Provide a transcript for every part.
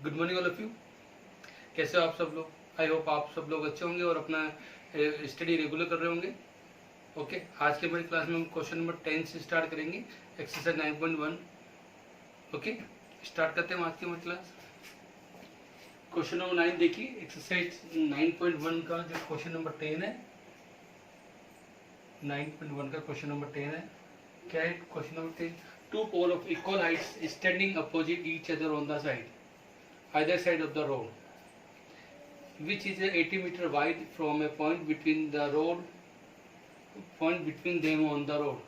Good morning all of you. कैसे हो आप सब लोग? आई होप आप सब लोग अच्छे होंगे और अपना स्टडी रेगुलर कर रहे होंगे। ओके, आज के हमारी क्लास में हम क्वेश्चन नंबर 10 से स्टार्ट करेंगे, एक्सरसाइज 9.1। ओके, स्टार्ट करते हैं आज की हमारी क्लास। क्वेश्चन नंबर 9 देखिए, एक्सरसाइज 9.1 का जो क्वेश्चन नंबर 10 है, 9.1 का क्वेश्चन नंबर 10 है। क्या है question number 10? Two pole of equal heights standing opposite each other on the side, either side of the road, which is 80 meter wide from a point between them on the road.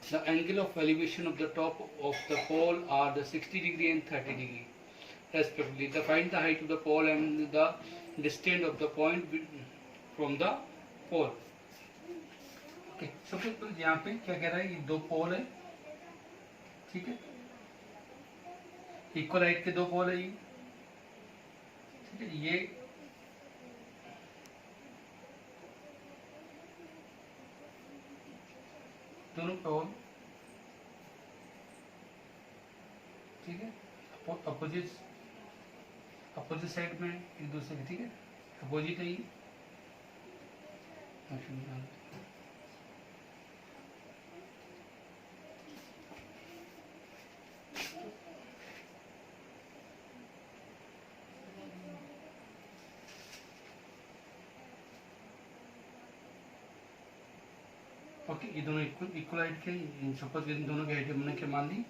The angle of elevation of the top of the pole are the 60 degree and 30 degree respectively. Find the height of the pole and the distance of the point from the pole. Okay, सबसे पहले यहाँ पे क्या कह रहा है, ये दो पोल है, ठीक है, इक्वल हाइट के दो पोल है ये, ये दोनों पोल, ठीक है, अपोजिट साइड में एक दूसरे के, ठीक है, अपोजिट है ये। ओके, ये दोनों इक्वल हाइट के, सपोज इन दोनों की हाइट हमने क्या मान ली,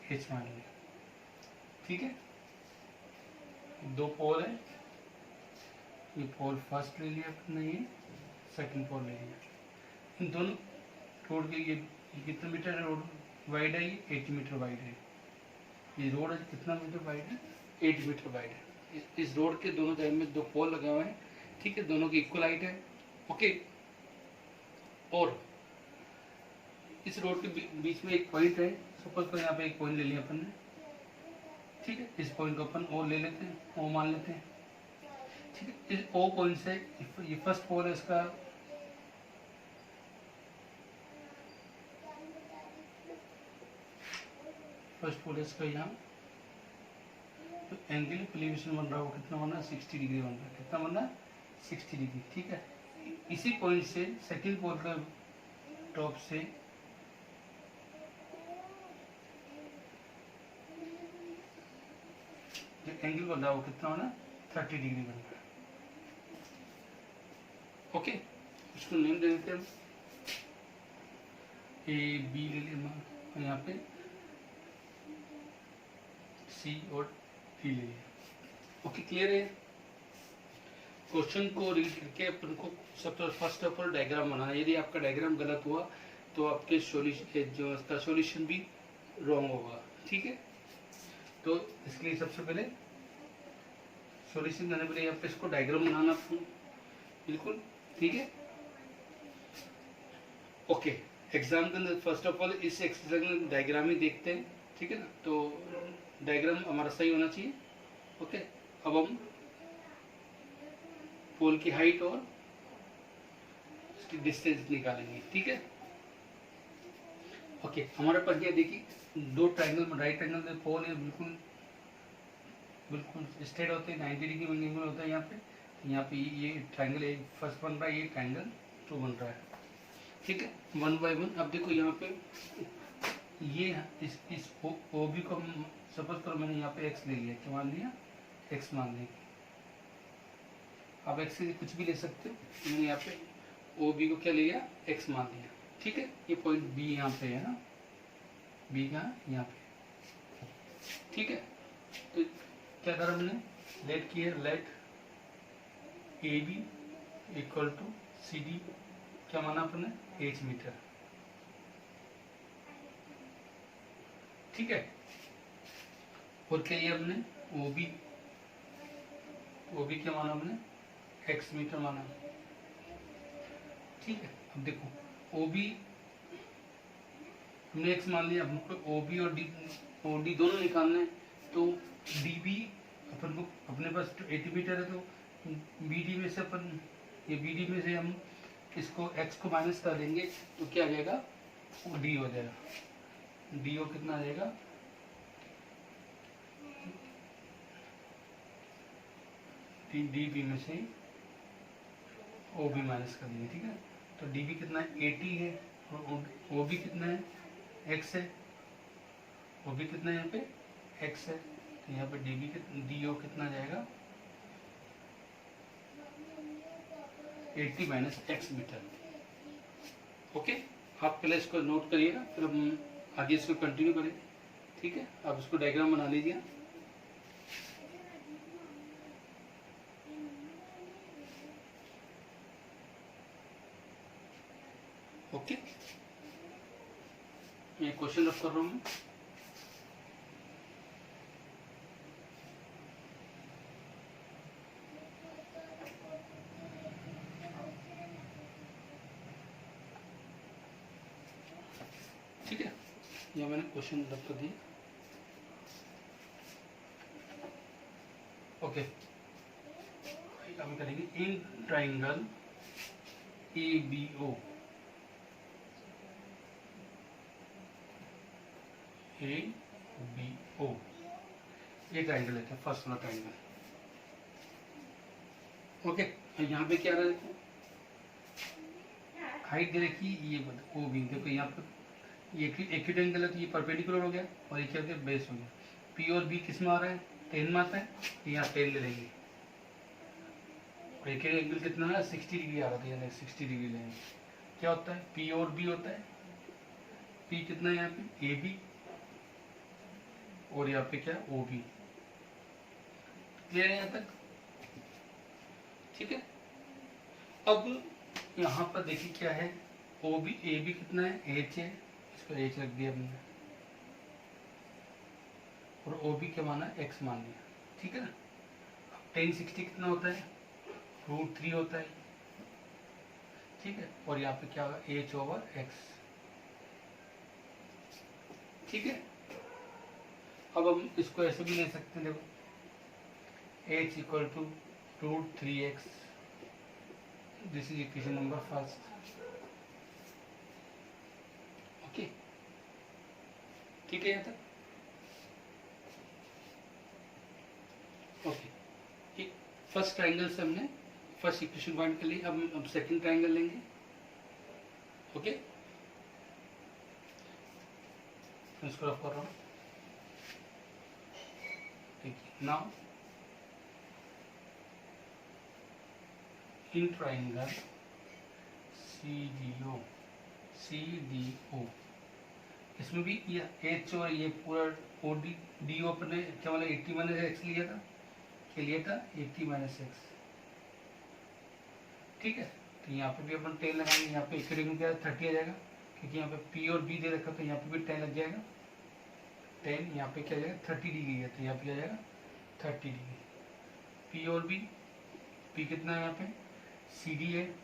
h मान लिया, ठीक है। दो पोल है, ये पोल फर्स्ट ले लिया अपने, ये सेकंड पोल ले लिया। इन दोनों रोड के ये कितना मीटर है रोड वाइड है, ये 80 मीटर वाइड है। ये रोड है कितना मीटर वाइड है, 80 मीटर वाइड है। इस रोड के दोनों साइड में दो पोल लगे हुए हैं, ठीक है, दोनों की इक्वल हाइट है। ओके, और इस रोड के बीच में एक पॉइंट है, सपोज करो यहाँ पे एक पॉइंट ले लिया अपन ने, ठीक है, इस पॉइंट को अपन ओ ले लेते हैं, ओ मान लेते हैं, ठीक है। इस ओ पॉइंट से ये फर्स्ट पोल है, इसका फर्स्ट पोल है इसका यहाँ, तो एंगल एलिवेशन बन रहा है वो कितना बन रहा है, 60 डिग्री बन रहा है। कितना बन रहा है, 60 डिग्री, ठीक है। इसी पॉइंट से सेकंड पोल का टॉप से जो एंगल बन रहा है वो कितना बना, 30 डिग्री बन रहा है। ओके, उसको नेम दे देते हैं, ए बी ले लिया यहाँ पे, सी और डी ले लिया। ओके, क्लियर है। क्वेश्चन को रीड करके अपन को सबसे फर्स्ट ऑफ ऑल डायग्राम बनाना। यदि आपका डायग्राम गलत हुआ तो आपके सॉल्यूशन जो इसका सॉल्यूशन भी रॉन्ग होगा, ठीक है। तो इसके लिए सबसे पहले सॉल्यूशन करने के लिए यहाँ पे इसको डायग्राम बनाना बिल्कुल, ठीक है। ओके, एग्जाम के अंदर फर्स्ट ऑफ ऑल इस एक्सरसाइज में डायग्राम ही देखते हैं, ठीक है ना, तो डायग्राम हमारा सही होना चाहिए। ओके, अब हम पोल की हाइट और उसकी डिस्टेंस निकालेंगे, ठीक है। ओके, हमारे पास ये देखिए दो ट्रायंगल में, राइट ट्रायंगल में पोल है, बिल्कुल स्ट्रेट होते हैं, 90 डिग्री एंगल होता है यहाँ पे। यहाँ पे ये ट्रायंगल एक फर्स्ट बन रहा है, ये ट्रायंगल 2 बन रहा है, ठीक है, 1 बाय 1। अब देखो यहाँ पे ये इस ओ बी को हम सपोज करो मैंने यहाँ पे एक्स ले लिया, क्या मान लिया, एक्स मान लिया। आप एक्स से कुछ भी ले सकते हो, मैंने यहाँ पे ओ बी को क्या ले लिया, एक्स मान लिया, ठीक है। ये पॉइंट बी यहाँ पे है ना, बी कहाँ, यहाँ पे, ठीक है। तो क्या करा हमने, लेट किया, let A B equal to C D, क्या माना अपने, h मीटर, ठीक है। और क्या ये हमने ओ बी क्या माना हमने, x मीटर माना, ठीक है। अब देखो ओ बी हमने x मान लिया, हमको ओ बी और डी दोनों निकालना है, तो डी बी अपन को अपने पास 80 मीटर है, तो बी डी में से अपन, ये बी डी में से हम इसको x को माइनस कर देंगे, तो क्या आ जाएगा, वो डी हो जाएगा। डी ओ कितना आ जाएगा, डी बी में से ओ बी माइनस कर देंगे, ठीक है। तो डी बी कितना है 80 है और ओ बी कितना है x है, ओ बी कितना है यहाँ पे x है, तो यहाँ पे डी बी डी ओ कितना आ जाएगा 80 माइनस एक्स मीटर। ओके, आप पहले इसको नोट करिएगा, फिर हम आगे इसको कंटिन्यू करेंगे, ठीक है। आप इसको डायग्राम बना लीजिए। ओके, मैं क्वेश्चन रख कर रहा हूँ। ठीक है, यह मैंने क्वेश्चन रख कर दिया। ओके, हम करेंगे in triangle A B O, A B O, ये ट्राइंगल है, फर्स्ट वाला ट्राइंगल। ओके, यहाँ पे क्या रहा है, हाइट दे रखी ये ओ बी, देखो यहाँ पे ये एक्यूट एंगल है तो ये परपेंडिकुलर हो गया और ये क्या हो गया बेस हो गया। पी और बी किस में आ रहा है 10 में आता है, तो यहाँ 10 ले लेंगे और एक्यूट एंगल कितना है 60 डिग्री आ रहा था, यानी 60 डिग्री लेंगे। क्या होता है पी और बी होता है, पी कितना है यहाँ पे ए बी और यहाँ पे क्या ओ बी। क्लियर है यहाँ तक, ठीक है। अब यहाँ पर देखिए क्या है, ओ बी ए बी कितना है एच है, इसको एच रख दिया हमने और ओ बी क्या माना एक्स मान लिया, ठीक है ना। अब 1060 कितना होता है √3 होता है, ठीक है। और यहाँ पे क्या होगा एच ओवर एक्स, ठीक है। अब हम इसको ऐसे भी ले सकते हैं, देखो H equal to √3x, this is equation number first. Okay, ठीक है यहाँ तक। ओके, फर्स्ट ट्राइंगल से हमने फर्स्ट इक्वेशन फाइंड कर ली, अब सेकंड ट्राइंगल लेंगे। ओके, इसको रफ कर रहा हूँ, ठीक है। नाउ इन ट्राइंगल CDO, इसमें भी ये एच और ये पूरा ओ डी ओ ने क्या वाला 80 माइनस एक्स लिया था, क्या लिया था 80 माइनस एक्स, ठीक है। तो यहाँ पे भी अपन 10 लगाएंगे, यहाँ पे इक्वेशन क्या 30 आ जाएगा, क्योंकि यहाँ पे पी और बी दे रखा, तो यहाँ पे भी 10 लग जाएगा। 10 यहाँ पे क्या जाएगा 30 डिग्री है, तो यहाँ पे क्या जाएगा 30 डिग्री। पी और बी, पी कितना है यहाँ पे सी डी है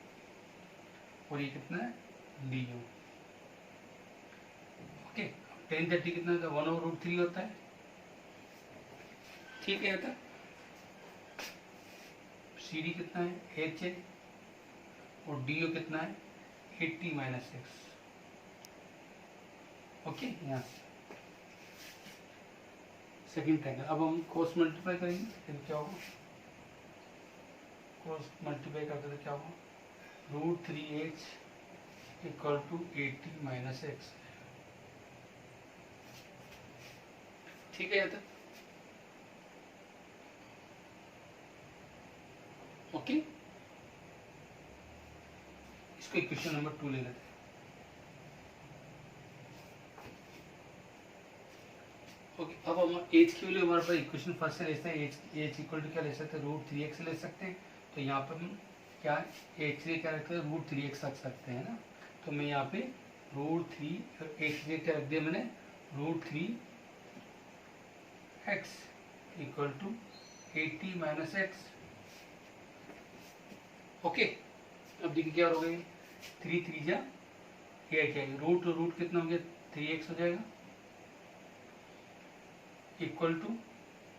और ये कितना है डी ओ। ओके, 1030 कितना होता है 1/√3 होता है, ठीक है। था सी डी कितना है एच है और डी ओ कितना है 80 माइनस एक्स। ओके, यहाँ सेकेंड ट्रायंगल। अब हम कोस मल्टीप्लाई करेंगे, फिर क्या होगा कोस मल्टीप्लाई करते तो क्या होगा √3h equal to 80 minus x, ठीक है यहाँ तक। ओके, इसको इक्वेशन नंबर 2 ले लेते हैं। ओके, अब हम एच के लिए हमारे पास इक्वेशन फर्स्ट से लेते हैं, एच इक्वल टू क्या ले सकते हैं √3x ले सकते हैं। तो यहाँ पर हम क्या एच के क्या रखते हैं √3x रख सकते हैं ना। तो मैं यहाँ पे √3 एच के क्या रख दिया मैंने √3x equal to 80 minus X. Okay, अब देखिए क्या हो गया 3 3 जा क्या रूट कितना हो गया 3x हो जाएगा इक्वल टू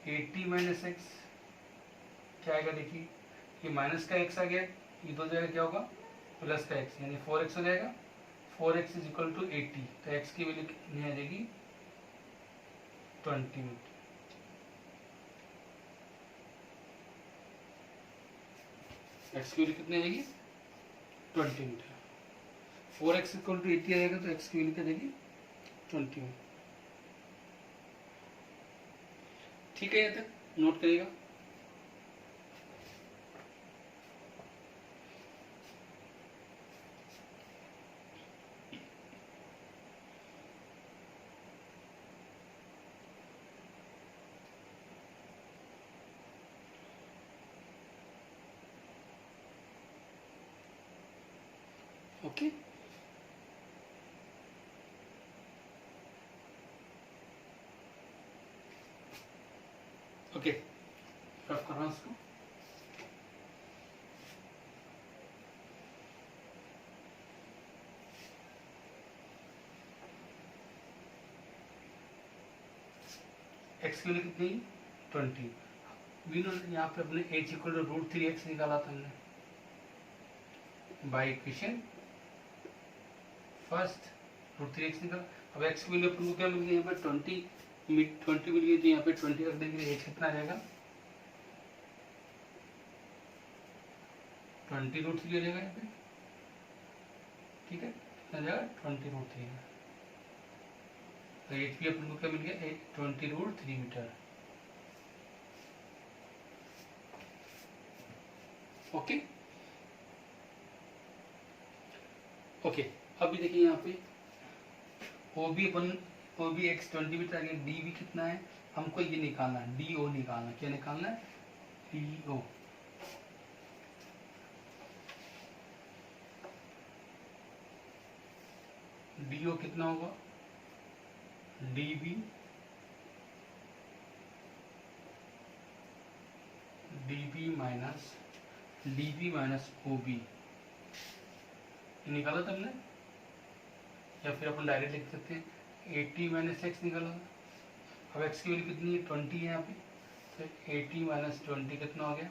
80 माइनस एक्स। क्या आएगा देखिए, ये माइनस का x आ गया, ये दो जगह क्या होगा प्लस का x, यानी 4x हो जाएगा। 4x इज इक्वल टू 80, तो x की वैल्यू कितनी आ जाएगी 20। एक्स की वैल्यू कितनी आ जाएगी 20 मीटर। 4x इक्वल टू 80 आएगा तो एक्स की वैल्यू क्या देगी 20 मीटर। ठीक है, यहाँ तक नोट करिएगा। ओके, ओके, रफ कर रहा हूँ इसको। एक्स की वैल्यू कितनी 20। यहाँ पे अपने h इक्वल टू √3x निकाला था हमने बाई इक्वेशन फर्स्ट, √3x निकाला। अब x की वैल्यू अपन को क्या मिल गई, यहाँ पे 20 मिल गई, तो यहाँ पे 20 रख देंगे, h कितना आ जाएगा 20√3 हो जाएगा यहाँ पे। ठीक है, कितना जाएगा 20√3, तो h भी अपन को क्या मिल गया 20√3 मीटर। ओके, ओके, अभी देखिए यहाँ पे ओ बी एक्स 20 मीटर आगे, डी भी कितना है हमको ये निकालना है, डी ओ निकालना, क्या निकालना है डी ओ। डी ओ कितना होगा D B minus O B निकाला था हमने, या फिर अपन डायरेक्ट लिख सकते हैं 80 माइनस एक्स निकाला। अब एक्स की वैल्यू कितनी है 20 है यहाँ पे, तो 80 माइनस 20 कितना हो गया,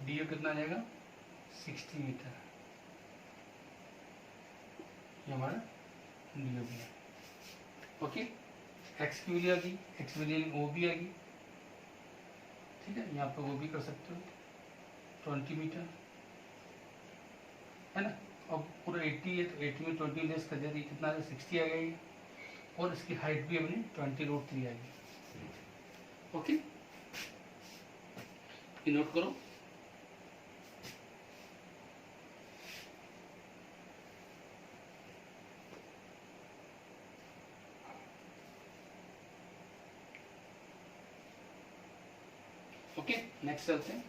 डी ओ कितना आ जाएगा 60 मीटर, ये हमारा डी ओ भी है। ओके, एक्स की वैल्यू आ गई, एक्स वैल्यू ओ भी आ गई। ठीक है, यहाँ पे वो भी कर सकते हो 20 मीटर, है ना। अब पूरा 80 है तो 80 में 20 लेस कर दिया, कितना 60 आ गई, और इसकी हाइट भी अपनी 20√3 आएगी। ओके, ये नोट करो। ओके, नेक्स्ट चलते हैं।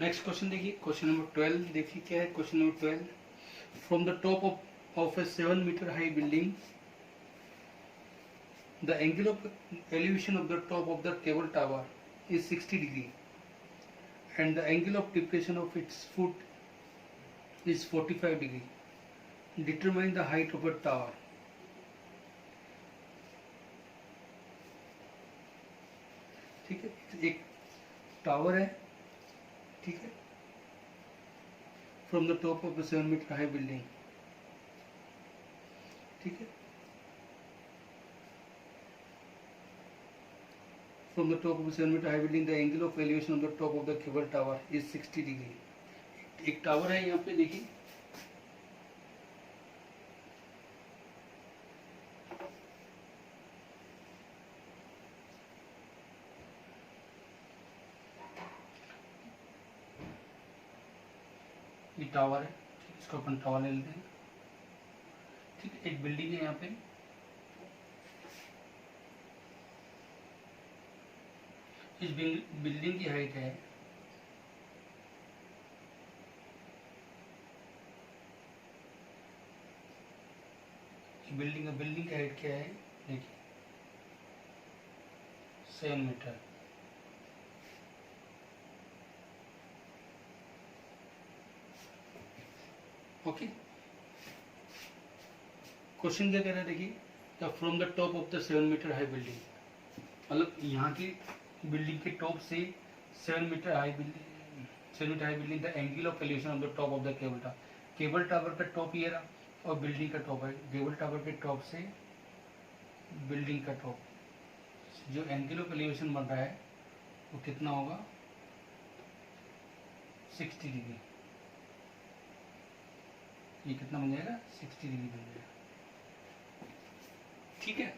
नेक्स्ट क्वेश्चन देखिए, क्वेश्चन नंबर 12 देखिए क्या है। Question number 12, from the top of a 7 metre high building, the angle of elevation of the top of the cable tower is 60 degree and the angle of depression of its foot is 45 degree. Determine the height of a tower. ठीक है, एक tower है, ठीक है, from the top of a 7 metre high building, ठीक है, from the top of a 7 meter high building, the angle of elevation on the top of the cable tower is 60 degree. एक tower है यहाँ पे देखिए, ये टावर है, इसको अपन टावर ले लेते हैं। ठीक है, एक बिल्डिंग है यहाँ पे, इस बिल्डिंग की हाइट है बिल्डिंग की हाइट क्या है देखिए 7 मीटर। ओके, क्वेश्चन क्या कह रहा है देखिए, from the top of the 7 metre high building, मतलब यहाँ की बिल्डिंग के टॉप से 7 metre high building, 7 high building, the angle of elevation of the top of the cable tower. Cable tower का टॉप ये रहा और बिल्डिंग का टॉप है। केबल टावर के टॉप से बिल्डिंग का टॉप जो एंगल ऑफ एलिवेशन बन रहा है वो कितना होगा, 60 डिग्री। ये कितना बन जाएगा, 60 डिग्री बन जाएगा। ठीक है।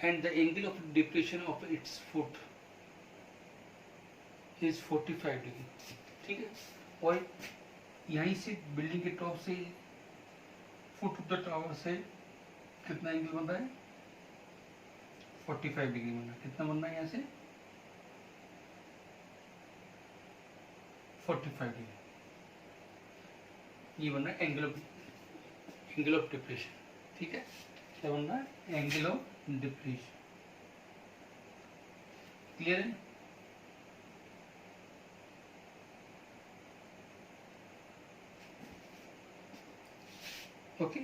And the angle of depression of its foot is 45 degree. ठीक है। और यहीं से बिल्डिंग के टॉप से फुट ऑफ द टावर से कितना एंगल बन रहा है, 45 डिग्री बन रहा है। कितना बन रहा है यहाँ से, 45 डिग्री। ये बन रहा है एंगल ऑफ डिप्रेशन। ठीक है। क्या बन रहा है, एंगल ऑफ डिप्रेशन। क्लियर है। Okay.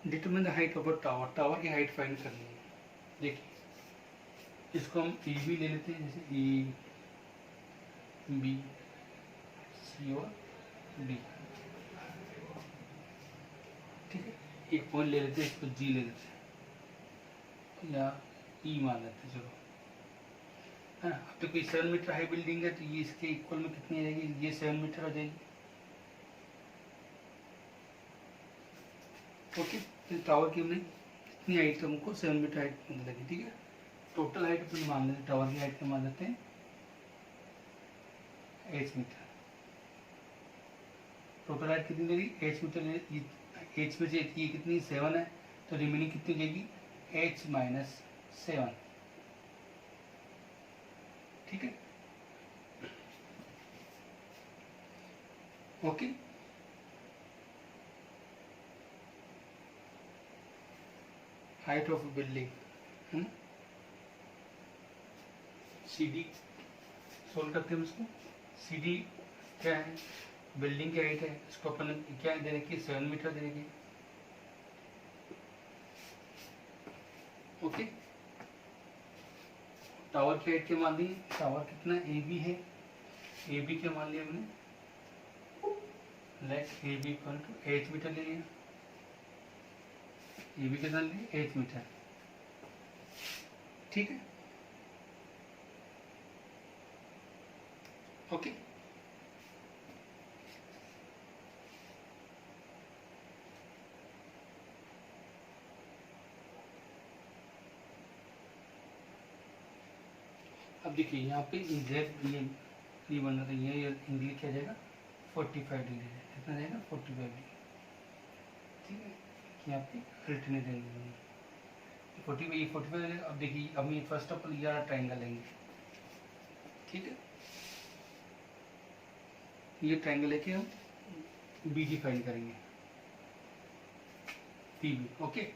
Determine the height of a tower. Tower की हाइट फाइंड करनी है। देखिए इसको हम ई बी ले लेते हैं, जैसे ई बी सी और डी। ठीक है। एक पॉइंट ले लेते हैं, इसको जी ले लेते हैं या ई मान लेते हैं। चलो है ना। अब तो कोई 7 मीटर हाई बिल्डिंग है तो ये इसके इक्वल में कितनी आ जाएगी, ये 7 मीटर आ जाएगी। ओके। फिर टावर की हमने कितनी हाइट, हमको 7 मीटर हाइट लगी। ठीक है। टोटल हाइट अपन मान लेते हैं, टावर की हाइट क्या मान लेते हैं, 8 मीटर। टोटल हाइट कितनी लगी, 8 मीटर। एच में से ये कितनी, 7 है, तो रिमेनिंग कितनी जाएगी, h माइनस 7। ठीक है। Okay. Height of building C D solve करते हैं इसको। सी डी क्या है, बिल्डिंग की हाइट है, इसको अपन क्या दे रखी है, 7 मीटर दे रखी है। ओके। टावर की हाइट क्या मान ली, टावर कितना ए बी है, ए बी क्या मान लिया हमने, let A B equal to 8 metre ले लिया। ए बी कितना लिए, 8 मीटर। ठीक है। ओके। अब देखिए यहाँ पे एग्जैक्ट ये बन रहा था, ये एंगल क्या जाएगा, 45 डिग्री। कितना जाएगा, 45 डिग्री। ठीक है। यहाँ पे अल्टरनेट एंगल 45। अब देखिए अब ये फर्स्ट ऑफ ऑल ये ट्राइंगल लेंगे। ठीक है। ये ट्राइंगल लेके हम बी डिफाइन करेंगे, P B. Okay.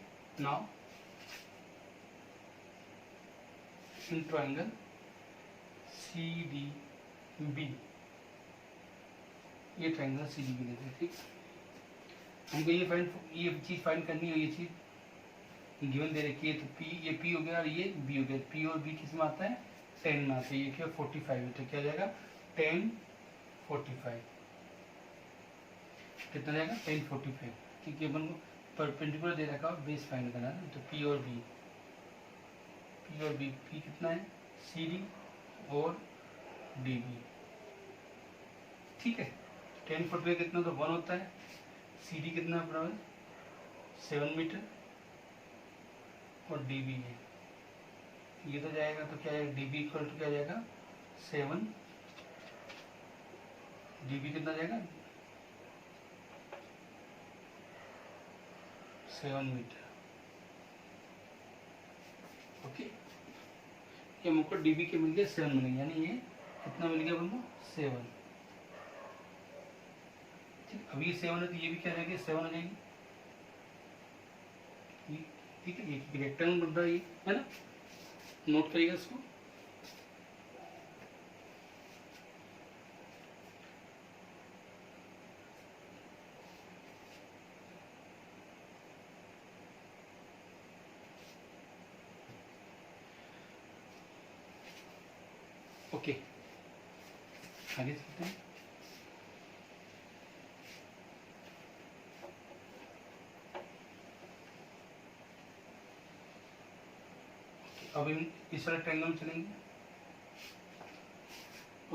Now in triangle C D B, ये ट्राइंगल सी डी बी लेते हैं। ठीक। हमको ये चीज फाइंड करनी है, ये चीज गिवन दे रखी है, तो पी, ये पी हो गया और ये बी हो गया। पी और बी किस में आता है, 10 में आता है। ये क्या 45 है, तो क्या जाएगा 10 45। कितना जाएगा 10 45, क्योंकि अपन को परपेंडिकुलर दे रखा है, बेस फाइंड करना है। तो पी और बी, पी कितना है, सी डी और डी बी। ठीक है। 10 45 कितना, तो 1 होता है। सी डी कितना बराबर 7 मीटर और डी बी है, ये तो जाएगा, तो क्या है, डी बी इक्वल टू क्या जाएगा 7, डी बी कितना जाएगा 7 मीटर। ओके। ये हमको डी बी के मिल गया 7 मिल गया, यानी ये कितना मिल गया हमको 7। ठीक। अब ये 7 है तो ये भी क्या रहेगी, 7 हो जाएगी। ठीक है। एक रेक्टेंगल बन रहा है ये, है ना, नोट करिएगा इसको। ओके, आगे चलते हैं। अब हम इस वाले ट्रायंगल में चलेंगे।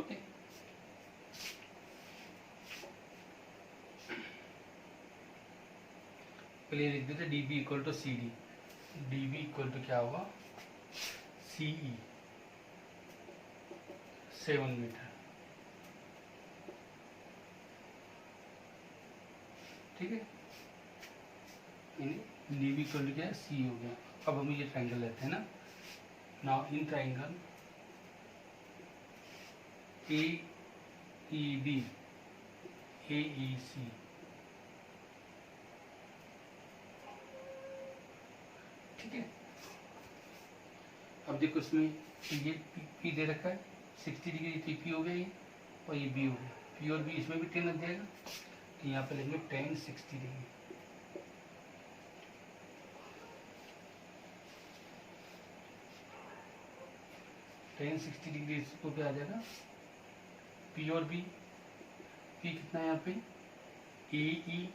ओके, पहले लिख देते D B equal to C D. D B equal to क्या होगा, सी ई 7 मीटर, ठीक है। डी बी इक्वल टू क्या है, सी हो गया। अब हम ये ट्रायंगल लेते हैं ना। Now in triangle A E B A E C, ठीक है। अब देखो इसमें ये पी दे रखा है 60 डिग्री, तो पी हो गया ये, और ये बी हो गया। पी और बी इसमें भी 10 लग जाएगा, तो यहाँ पे लेंगे 10 60 डिग्री। टेन 60 डिग्री इसको पे आ जाएगा। पी और बी, पी कितना है यहाँ पे, ए ई,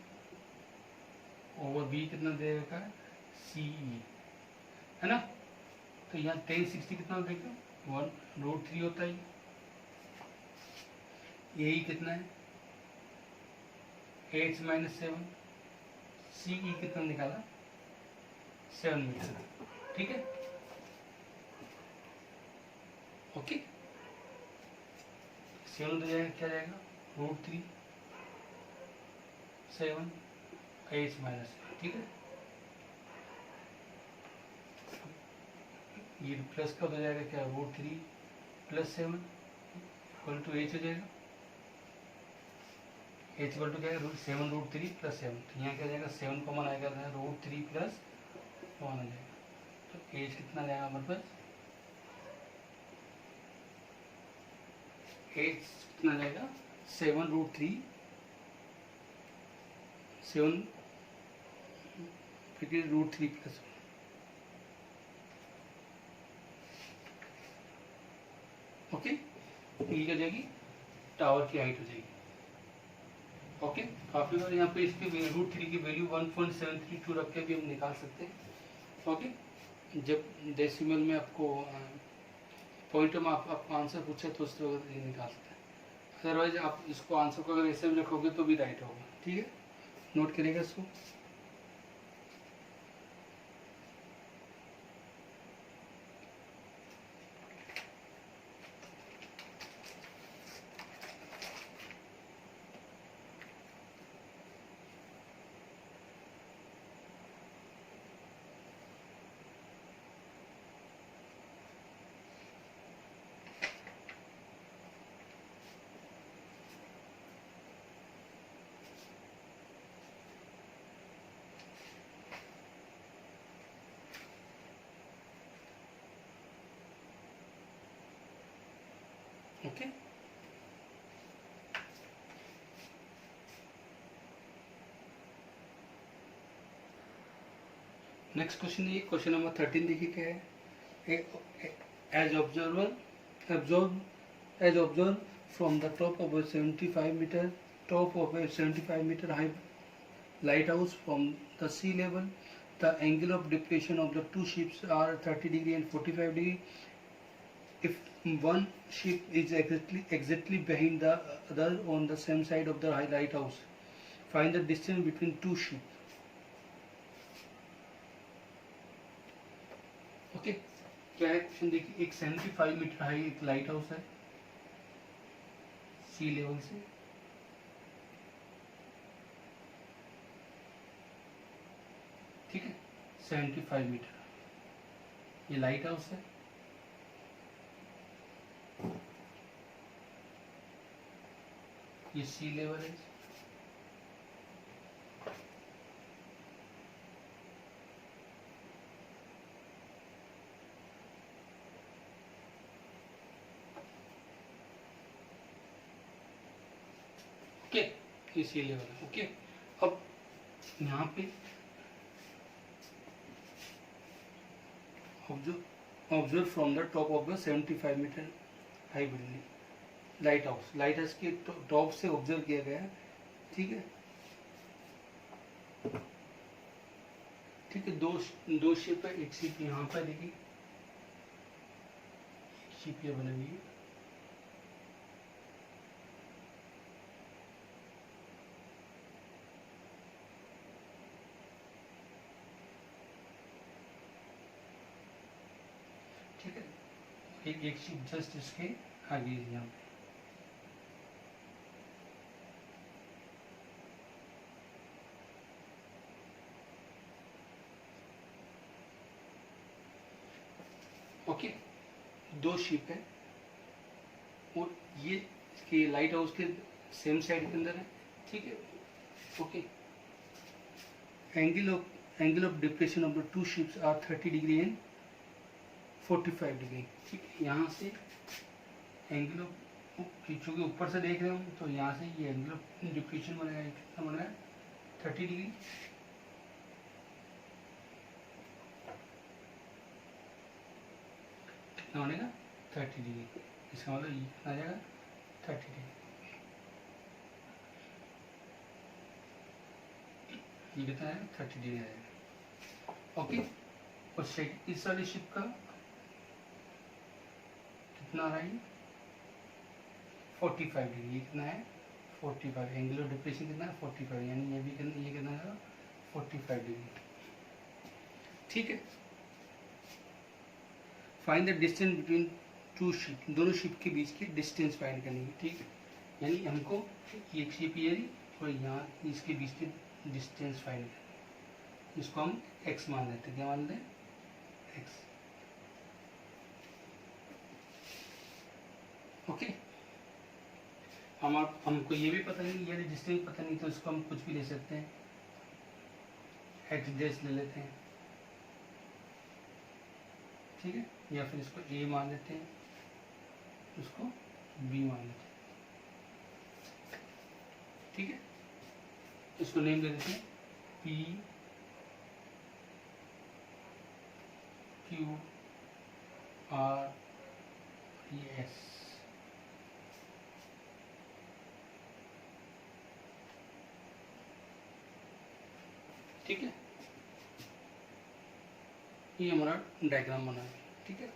और बी कितना दे रखा है, सी ई, है ना। तो यहाँ 10 60 कितना देगा, 1√3 होता है। ए ई कितना है, 8 - 7, सी ई कितना निकाला, 7 मीटर, ठीक है। ओके, 7 तो जाएगा, क्या जाएगा, √3 7 8 - ठीक है। ये प्लस का हो जाएगा क्या, √3 + 7 इक्वल टू एच हो जाएगा। एच इक्वल टू क्या है, 7√3 + 7, तो यहाँ क्या जाएगा, 7 कॉमन आएगा, √3 + 1 आ जाएगा। तो एच कितना जाएगा हमारे पास, एच कितना जाएगा, 7√3 7 फिर √3 + 1, ओके। ये क्या जाएगी, टावर की हाइट हो जाएगी। ओके, काफी बार यहाँ पे इसकी √3 की वैल्यू 1.732 रख के भी हम निकाल सकते हैं। ओके, जब डेसिमल में आपको पॉइंट में आपको आंसर पूछे तो उस तरह ये निकाल सकते हैं। अदरवाइज आप इसको आंसर को अगर ऐसे भी रखोगे तो भी राइट होगा, ठीक है। नोट करिएगा इसको। ओके, नेक्स्ट क्वेश्चन है, क्वेश्चन नंबर 13 देखिए क्या है। As observe from the top of a 75 meter high lighthouse from the sea level, the angle of depression of the two ships are 30 degree and 45 degree. If one ship is exactly behind the other on the same side of the lighthouse, find the distance between two ships. Okay, क्या है question देखिए। एक 75 metre high एक light house है सी level से, ठीक है। 75 metre ये लाइट हाउस है, ये सी लेवल है। ओके, ये सी लेवल है। ओके, अब यहाँ पे observe from the top of the 75 metre high building, lighthouse के टॉप से ऑब्जर्व किया गया है। ठीक है, ठीक है। दो शिप है, एक शिप यहाँ पर देखिए, एक शिप ये बनी हुई है। ठीक है, एक शिप जस्ट इसके आगे है यहाँ पे। ओके, दो शिप है और ये इसके लाइट हाउस के सेम साइड के अंदर है। ठीक है, okay. Angle of depression of the two ships are 30 degree and 45 degree. ठीक है, यहाँ से एंगल ऑफ, चूंकि ऊपर से देख रहे हो तो यहाँ से ये एंगल ऑफ डिप्रेशन बनेगा, कितना बन रहा है 30 डिग्री। कितना बनेगा 30 डिग्री, इसका मतलब ये कितना आ जाएगा 30 डिग्री। ये कितना है 30 डिग्री आएगा। ओके, और इस वाली शिप का कितना आ रहा है 45 डिग्री। कितना है 45, एंगल ऑफ डिप्रेशन कितना है 45, यानी ये भी ये कितना है 45 डिग्री। ठीक है, find the distance between two ship, दोनों शिप के बीच की डिस्टेंस फाइंड करनी है। ठीक है, यानी हमको एक शिप ये और यहाँ इसके बीच की डिस्टेंस फाइंड करनी, इसको हम x मान लेते हैं। क्या मान लेते हैं x। ओके, हमको ये भी पता नहीं, ये डिस्टेंस पता नहीं, तो इसको हम कुछ भी ले सकते हैं, x डैश ले लेते हैं। ठीक है, या फिर इसको a मान लेते हैं, इसको b मान लेते हैं। ठीक है, इसको नेम दे देते हैं p q r s। ठीक है, ये हमारा डायग्राम बना है। ठीक है,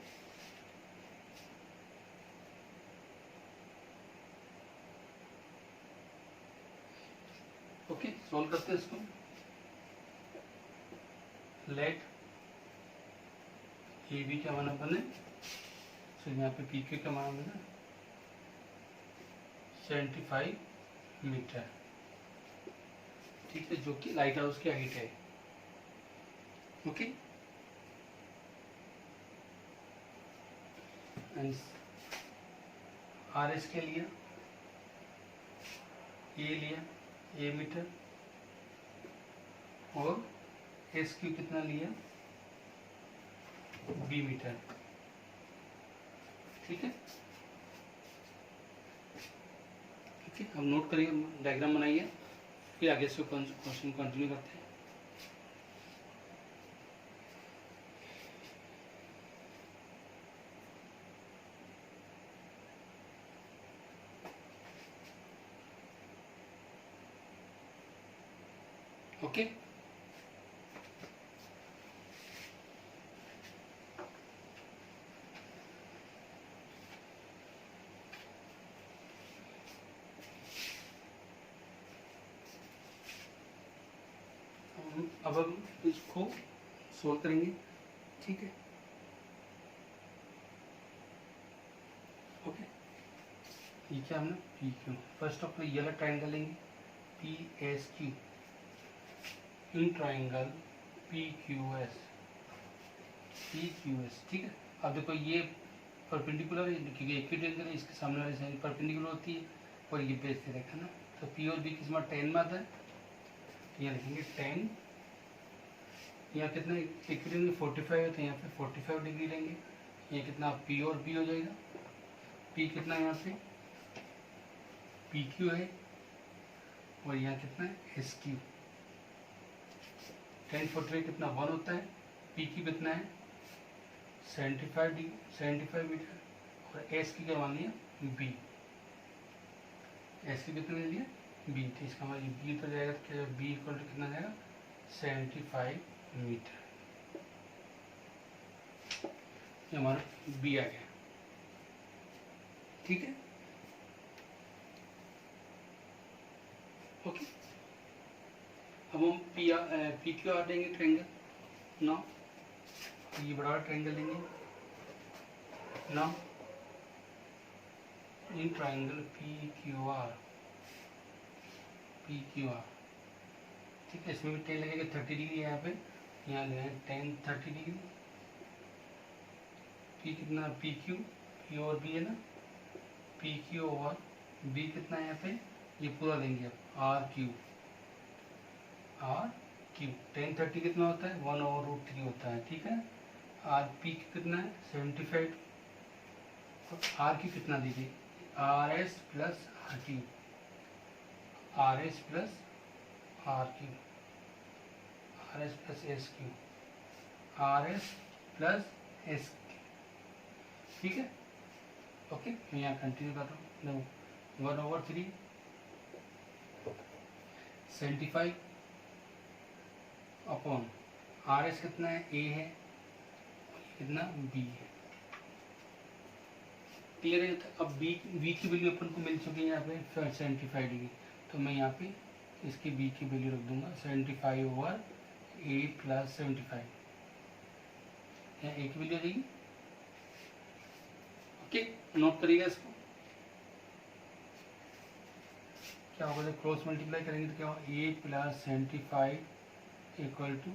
ओके, सॉल्व करते हैं इसको। लेट ए बी क्या माना बने, तो यहाँ पे पी क्यू का माना बना 75 मीटर। ठीक है, जो कि लाइट हाउस की हाइट है। ओके, आर एस के लिए ए लिया ए मीटर, और एस क्यू कितना लिया बी मीटर। ठीक है, ठीक है, हम नोट करिए, डायग्राम बनाइए, फिर आगे से क्वेश्चन कंटिन्यू करते हैं। ओके, अब हम इसको सोल्व करेंगे। ठीक है, ओके, ये क्या हमने पी क्यू, फर्स्ट ऑफ ये वाला ट्राइंगल लेंगे P S Q, in triangle P Q S, P Q S. ठीक है, अब देखो ये परपेंडिकुलर है क्योंकि इक्विटेंगल है, इसके सामने वाली साइड परपेंडिकुलर होती है और ये बेस पे देखा ना, तो पी और बी किस में 10 में आता है, यहाँ लिखेंगे 10, यहाँ कितना इक्विटेंगल 45 है तो यहाँ पे 45 डिग्री लेंगे। ये कितना पी और बी हो जाएगा, पी कितना यहाँ पे पी क्यू है, और यहाँ कितना है एस क्यू। 10/45 कितना 1 होता है, पी क्यू कितना है 75 मीटर, और एस की क्या मान लिया, बी। एस की कितनी मिल लिया, बी। तो इसका हमारा बी तो जाएगा, तो क्या बी इक्वल टू कितना जाएगा, 75 मीटर। ये हमारा बी आ गया। ठीक है, ओके। अब हम पी क्यू आर लेंगे ट्रायंगल। नाउ ये बड़ा ट्रायंगल लेंगे। Now in triangle P Q R, ठीक है, इसमें भी टेन लगेगा 30 डिग्री। यहाँ पे यहाँ ले 10 30 डिग्री। पी कितना, पी क्यू, पी और बी है ना, पी क्यू और बी कितना है यहाँ पे, ये पूरा लेंगे अब, आर क्यू 10 30 कितना होता है, 1/√3 होता है। ठीक है, आर पी कितना है 75, तो आर क्यू कितना दीजिए, R S plus R Q, R S plus R Q, R S plus S Q, R S plus S Q. ठीक है, ओके। मैं यहाँ कंटिन्यू कर रहा हूँ। 1/3 75 अपॉन आर एस कितना है, ए है, कितना बी है। क्लियर है? अब बी की वैल्यू अपन को मिल चुकी है यहाँ पे 75 डिग्री, तो मैं यहाँ पे इसकी बी की वैल्यू रख दूंगा 75/a प्लस 75, यहाँ ए की वैल्यू आ जाएगी। ओके, नोट करिएगा इसको। क्या होगा जब क्रॉस मल्टीप्लाई करेंगे तो क्या होगा, a प्लस 75 इक्वल टू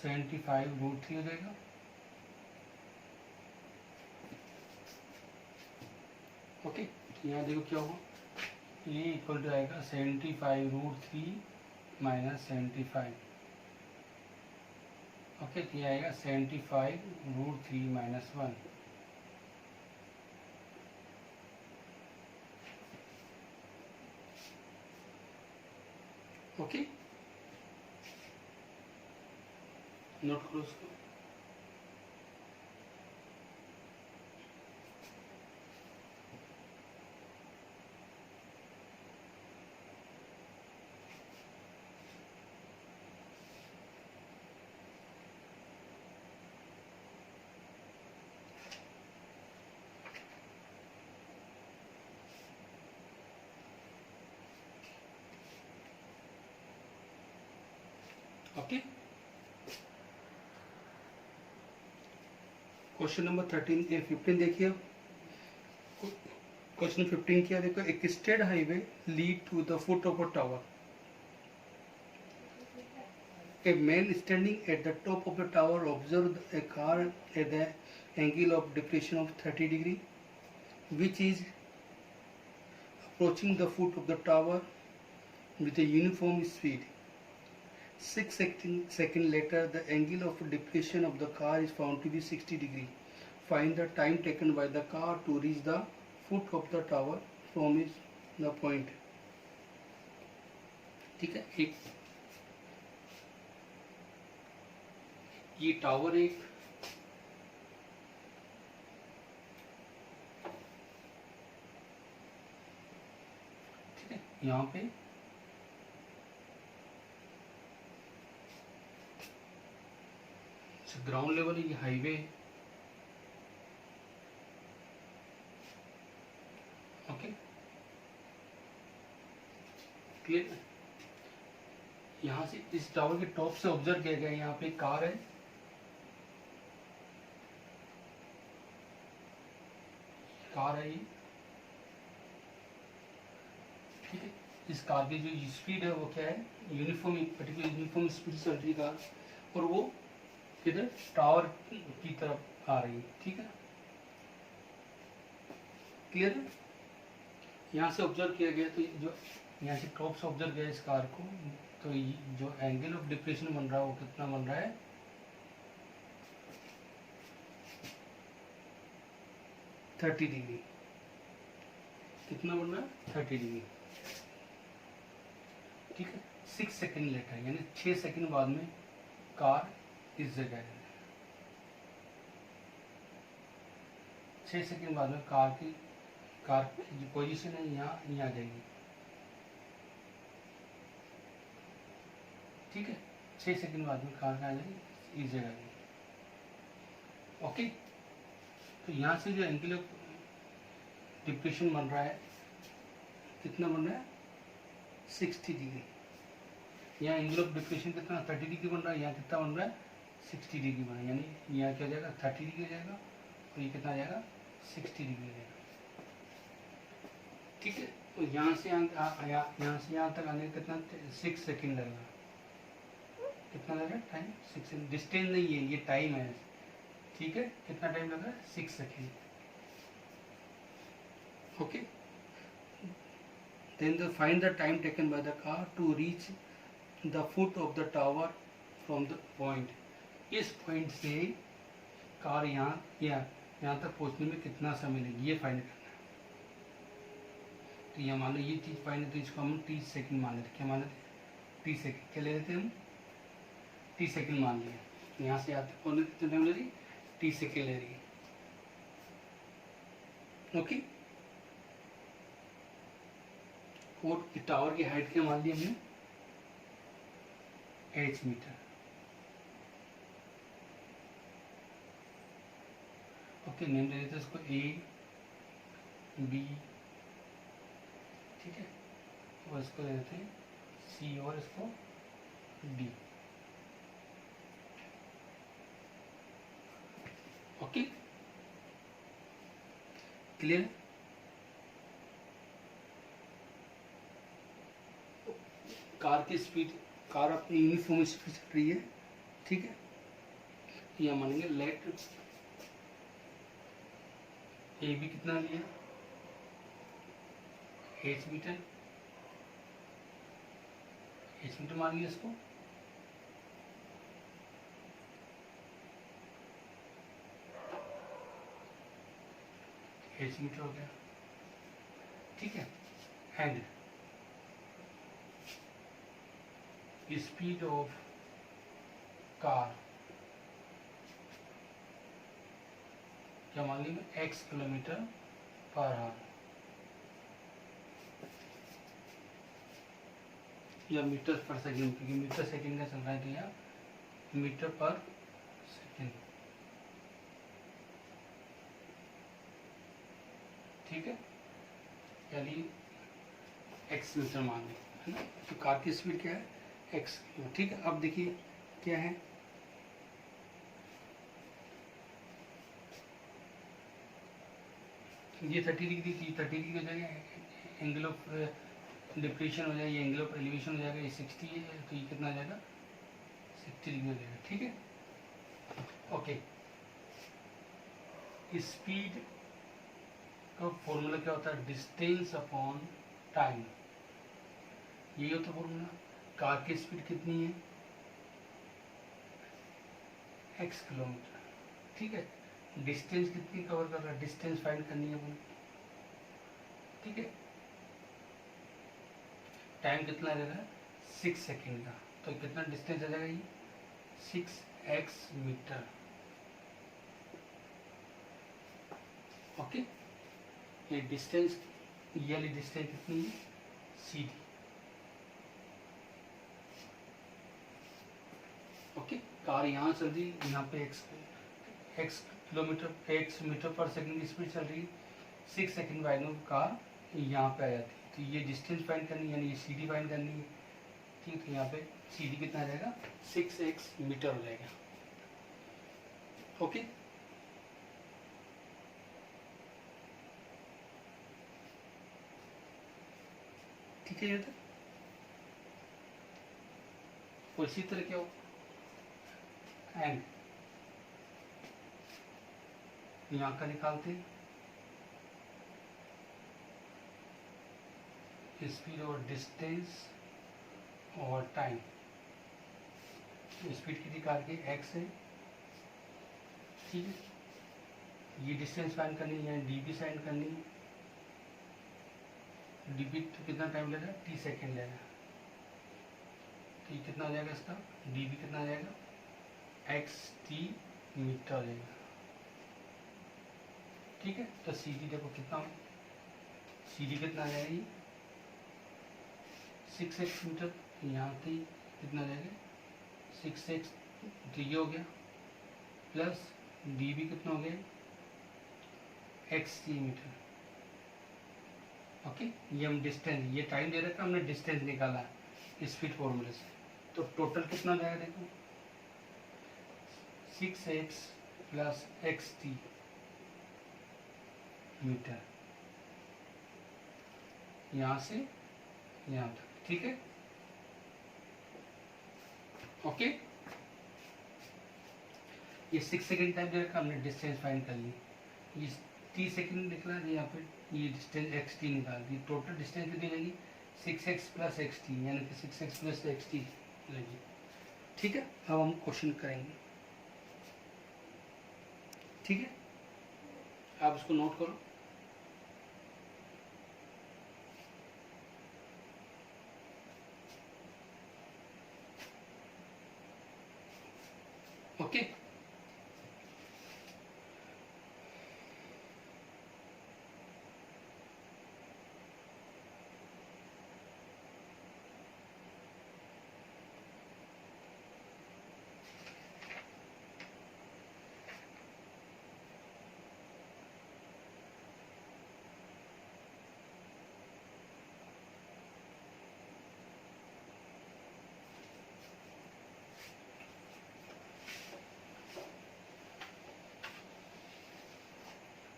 75√3 हो जाएगा। ओके, यहाँ देखो क्या होगा, ये इक्वल टू आएगा 75√3 माइनस 75। ओके, तो ये आएगा 75√3 माइनस 1। ओके, नोट करो उसको। ओके, क्वेश्चन नंबर 15 देखिए। क्वेश्चन 15 क्या देखो, एक straight highway lead to the foot of a tower. A man standing at the top of the tower observed a car at the angle of depression of 30 degree, which is approaching the foot of the tower with a uniform speed. 6 seconds later, the angle of depression of the car is found to be 60 degree. Find the time taken by the car to reach the foot of the tower from the point. ठीक है, एक ये tower एक ठीक है, यहाँ पे ground level ये हाईवे है। Okay, clear? यहाँ से इस टावर के टॉप से ऑब्जर्व किया गया, यहाँ पे कार है, कार है ये। ठीक है, इस कार की जो स्पीड है वो क्या है, यूनिफॉर्म, पर्टिकुलर यूनिफॉर्म स्पीड चल रही कार, और वो इधर टावर की तरफ आ रही है। ठीक है, क्लियर है? यहाँ से ऑब्जर्व किया गया, तो जो यहाँ से टॉप से ऑब्जर्व किया इस कार को, तो जो एंगल ऑफ डिप्रेशन बन रहा है वो कितना बन रहा है, 30 डिग्री। कितना बन रहा है, 30 डिग्री। ठीक है, 6 सेकेंड लेटर, यानी 6 सेकेंड बाद में कार इस जगह है। 6 सेकंड बाद में कार की जो पोजीशन है यहाँ आ जाएगी। ठीक है, 6 सेकंड बाद में कार कहाँ आ जाएगी, इस जगह आएगी। ओके, तो यहाँ से जो एंगुलर डिप्रेशन बन रहा है, कितना बन रहा है, 60 डिग्री। यहाँ एंगुलर डिप्रेशन कितना 30 डिग्री बन रहा है, यहाँ कितना बन रहा है, 60 डिग्री बन रहा है। यानी यहाँ क्या जाएगा, 30 डिग्री जाएगा और ये कितना जाएगा, 60 डिग्री जाएगा। ठीक है, तो यहाँ से यहाँ से यहाँ तक आने कितना 6 सेकंड लगेगा। कितना लगेगा टाइम, 6 सेकंड। डिस्टेंस नहीं है, ये टाइम है। ठीक है, कितना टाइम लग रहा है, 6 second. Okay, then find the time taken by the car to reach the foot of the tower from the point. इस पॉइंट से कार यहाँ तक पहुँचने में कितना समय लगेगा, ये फाइंड करना है। तो यहाँ मान लो ये चीज़ फाइंड है, तो इसको हम 30 सेकंड मान लेते। क्या मान लेते, 30 सेकंड। क्या ले लेते हम, 30 सेकंड मान लिया। यहाँ से आते पहुँचने कितना टाइम ले रही, 30 सेकंड ले रही है। ओके, और टावर की हाइट क्या मान ली हमने, 8 मीटर। ओके, नेम दे देते इसको A, B, ठीक है, और इसको दे देते हैं C और इसको D। Okay, clear. कार की स्पीड, कार अपनी यूनिफॉर्म स्पीड चल रही है। ठीक है, यहाँ मानेंगे लेट ए बी कितना लिया, 8 मीटर। 8 मीटर मान लिया इसको। मीटर हो गया। ठीक है, एंड स्पीड ऑफ कार क्या मान ली, x किलोमीटर पर आवर या मीटर पर सेकंड, क्योंकि मीटर सेकंड का चल रहा है, तो यहाँ मीटर पर सेकंड। ठीक है, यानी x मीटर मान लें, है ना। तो कार की स्पीड क्या है, x। ठीक है, अब देखिए क्या है, ये 30 डिग्री थी, 30 डिग्री हो जाएगा, एंगल ऑफ डिप्रेशन हो जाएगा, ये एंगल ऑफ एलिवेशन हो जाएगा, ये 60 है, तो ये कितना आ जाएगा, 60 डिग्री हो जाएगा। ठीक है, ओके। स्पीड का फॉर्मूला क्या होता है, डिस्टेंस अपॉन टाइम, यही होता है फॉर्मूला। कार की स्पीड कितनी है, x किलोमीटर। ठीक है, डिस्टेंस कितनी कवर कर रहा है, डिस्टेंस फाइंड करनी है अपने। ठीक है, टाइम कितना ले रहा है, 6 सेकेंड का, तो कितना डिस्टेंस आ जाएगा, ये 6x मीटर। ओके, ये डिस्टेंस, ये वाली डिस्टेंस कितनी है, CD। ओके, कार यहाँ चल रही, यहाँ पे x किलोमीटर, x मीटर पर सेकंड की स्पीड चल रही है, 6 सेकंड बाद में कार यहाँ पे आ जाती है, तो ये डिस्टेंस फाइंड करनी है, यानी ये CD फाइंड करनी है। ठीक, तो यहाँ पे CD कितना आ जाएगा, 6x मीटर हो जाएगा। ओके, ठीक है, ये तो इसी तरह क्या हो, एंड यहाँ का निकालते हैं, स्पीड और डिस्टेंस और टाइम। स्पीड कितनी कार की, x है। ठीक है, ये डिस्टेंस फाइंड करनी है, dB फाइंड करनी है। dB तो कितना टाइम ले रहा है, t सेकेंड ले रहा है, तो ये कितना आ जाएगा इसका, dB कितना आ जाएगा, xt मीटर हो जाएगा। ठीक है, तो सी डी देखो कितना हो, सी डी कितना आ जाएगी 6x मीटर, यहाँ पे कितना आ जाएगा 6x, तो ये हो गया, प्लस डी भी कितना हो गया एक्स टी मीटर। ओके, ये हम डिस्टेंस, ये टाइम दे रखा, हमने डिस्टेंस निकाला है स्पीड फॉर्मूले से। तो टोटल कितना हो जाएगा देखो 6x plus x T metre, यहाँ से यहाँ तक। ठीक है, ओके। ये 6 सेकेंड टाइम दे रखा, हमने डिस्टेंस फाइंड कर ली, ये 30 सेकेंड निकला, यहाँ पे ये डिस्टेंस एक्स टी निकाल दी। टोटल डिस्टेंस कितनी लगेगी 6x प्लस एक्स टी, यानी कि 6x प्लस एक्स टी लगेगी। ठीक है, अब हम क्वेश्चन करेंगे। ठीक है, आप इसको नोट करो। ओके,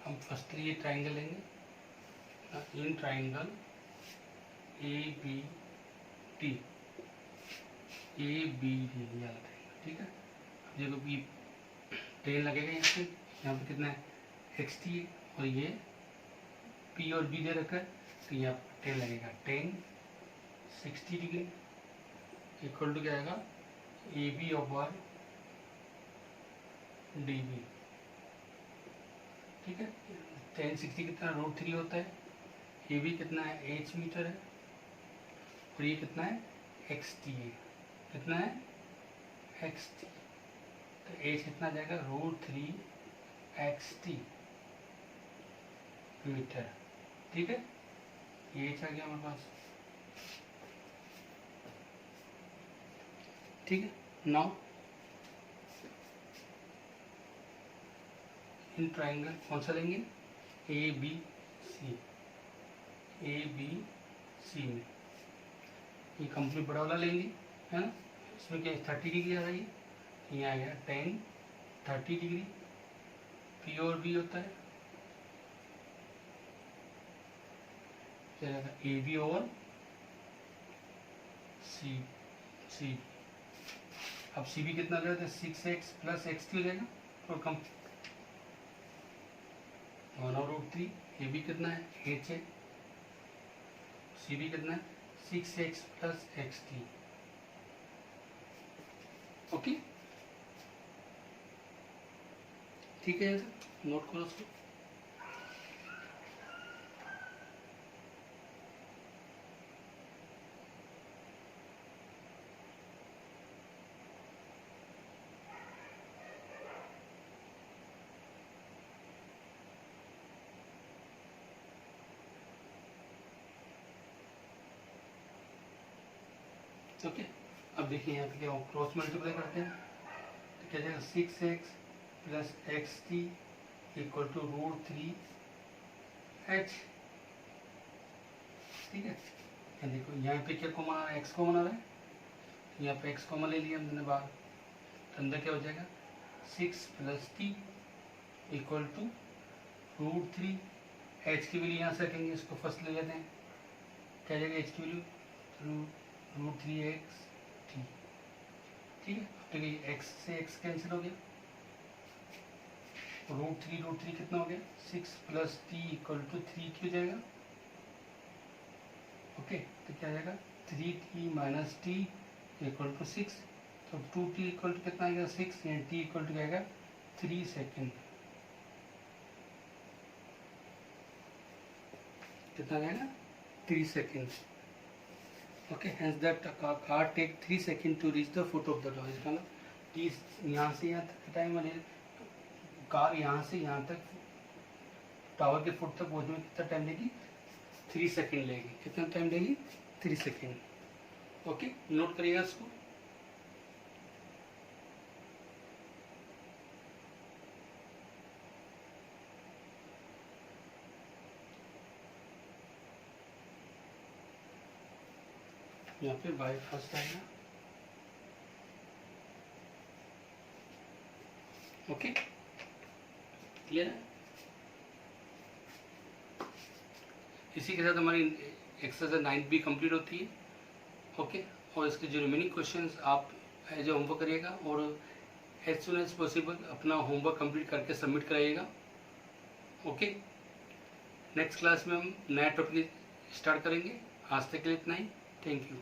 हम फर्स्टली ये ट्राइंगल लेंगे, in triangle A B T, A B D याद रहेगा। ठीक है, देखो बी 10 लगेगा यहाँ पे कितना है एक्स टी, और ये पी और बी दे रखा है, तो यहाँ पर 10 लगेगा। 10 60 डिग्री इक्वल टू क्या आएगा A B over D B. ठीक है, 10 60 कितना √3 होता है, ए बी कितना है एच मीटर है, और ये कितना है एक्स टी है, कितना है एक्स टी, तो एच कितना जाएगा √3 एक्स टी मीटर। ठीक है, ये एच आ गया हमारे पास। ठीक है, नाउ इन ट्राइंगल कौन सा लेंगे A B C, A B C में ये कंप्लीट बड़ा वाला लेंगे, है ना। इसमें क्या 30 डिग्री आ रही है, यहाँ आ गया 10 30 डिग्री, पी और बी होता है चलेगा ए बी ओवर सी सी। अब सी बी कितना हो जाएगा 6x प्लस एक्स टी हो जाएगा, और कम 1/√3, ए बी कितना है एच है, सी बी कितना है 6x plus x T. Okay, ठीक है, नोट करो उसको। ओके, अब देखिए यहाँ पे क्या क्रॉस मल्टीप्लाई करते हैं, तो क्या जाएगा 6x plus x T equal to √3 H. ठीक है, ये देखो यहाँ पे क्या कॉमन आ रहा है, एक्स कॉमन आ रहा है, यहाँ पे एक्स कॉमन ले लिया हमने बाहर, तो अंदर क्या हो जाएगा 6 plus T equal to √3 H की वैल्यू यहाँ से रखेंगे, इसको फर्स्ट ले लेते हैं, क्या जाएगा एच की वैल्यू √3 एक्स टी। ठीक है, तो ये एक्स से एक्स कैंसिल हो गया, √3 कितना हो गया 6 प्लस टी इक्वल टू 3 क्यों जाएगा। ओके, तो क्या जाएगा 3t minus T equal to 6, तो 2t इक्वल टू कितना आएगा 6, यानी t इक्वल टू आएगा 3 सेकेंड। कितना जाएगा 3 second. Okay, hence that car take 3 seconds to reach the foot of the door। इसका मतलब t यहाँ से यहाँ तक टाइम लगेगा, कार यहाँ से यहाँ तक टावर के फुट तक पहुंचने में कितना टाइम लेगी, 3 सेकेंड लेगी। कितना टाइम लेगी, 3 सेकेंड। ओके, नोट करिएगा इसको। यहाँ पे बाय फर्स्ट आएगा। ओके, क्लियर है। इसी के साथ हमारी एक्सरसाइज 9 भी कंप्लीट होती है। ओके, और इसके जो रिमेनिंग क्वेश्चंस आप एज ए होमवर्क करिएगा और एज सुन एज पॉसिबल अपना होमवर्क कंप्लीट करके सबमिट कराइएगा। ओके, नेक्स्ट क्लास में हम नया टॉपिक स्टार्ट करेंगे। आज तक के लिए इतना ही। Thank you.